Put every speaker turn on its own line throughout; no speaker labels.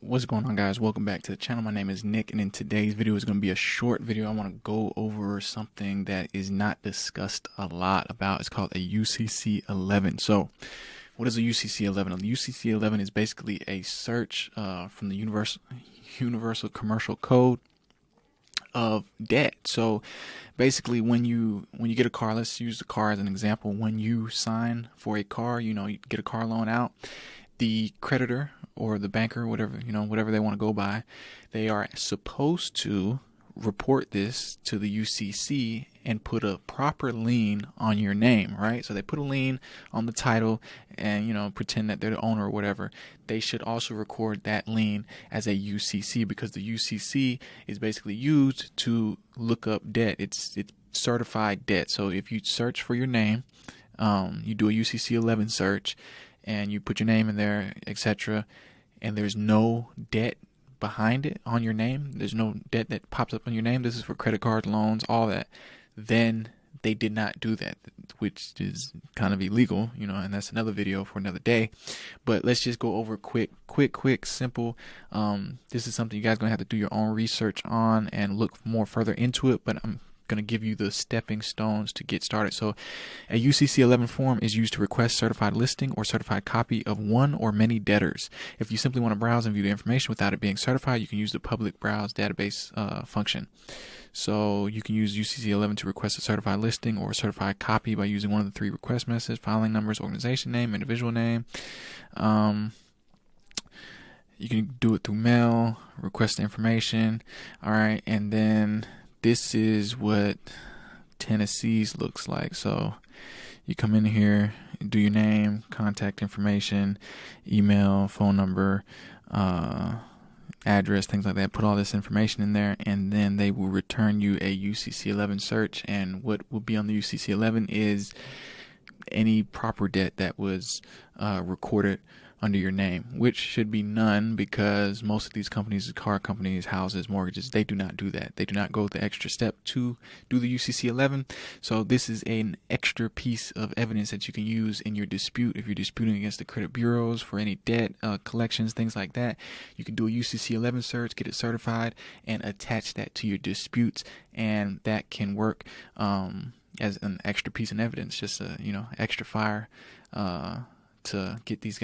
What's going on, guys? Welcome back to the channel. My name is Nick, and in today's video is going to be a short video. I want to go over something that is not discussed a lot about. It's called a UCC 11. So what is a UCC 11? A UCC 11 is basically a search from the universal commercial code of debt. So basically, when you get a car, let's use the car as an example. When you sign for a car, you get a car loan out, the creditor or the banker, whatever they want to go by, they are supposed to report this to the UCC and put a proper lien on your name, right? So they put a lien on the title and, pretend that they're the owner or whatever. They should also record that lien as a UCC, because the UCC is basically used to look up debt. It's certified debt. So if you search for your name, you do a UCC 11 search, and you put your name in there, etc., and there's no debt behind it on your name, there's no debt that pops up on your name, this is for credit cards, loans, all that, then they did not do that, which is kind of illegal, and that's another video for another day. But let's just go over quick, simple. This is something you guys are going to have to do your own research on and look more further into it, but I'm going to give you the stepping stones to get started. So a UCC 11 form is used to request certified listing or certified copy of one or many debtors. If you simply want to browse and view the information without it being certified, you can use the public browse database function. So you can use UCC 11 to request a certified listing or a certified copy by using one of the three request methods: filing numbers, organization name, individual name. You can do it through mail, request the information. All right, and then this is what Tennessee's looks like. So you come in here, do your name, contact information, email, phone number, address, things like that. Put all this information in there, and then they will return you a UCC 11 search. And what will be on the UCC 11 is any proper debt that was recorded under your name, which should be none, because most of these companies, car companies, houses, mortgages, they do not do that. They do not go the extra step to do the UCC 11. So this is an extra piece of evidence that you can use in your dispute. If you're disputing against the credit bureaus for any debt collections, things like that, you can do a UCC 11 search, get it certified, and attach that to your disputes, and that can work as an extra piece of evidence, just extra fire to get these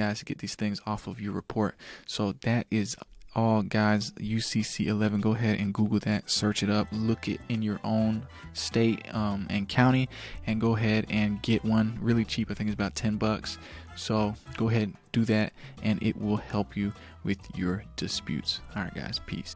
things off of your report. So that is all, guys. UCC 11, go ahead and Google that, search it up, look it in your own state and county, and go ahead and get one really cheap. I think it's about $10. So go ahead, do that, and it will help you with your disputes. All right, guys, peace.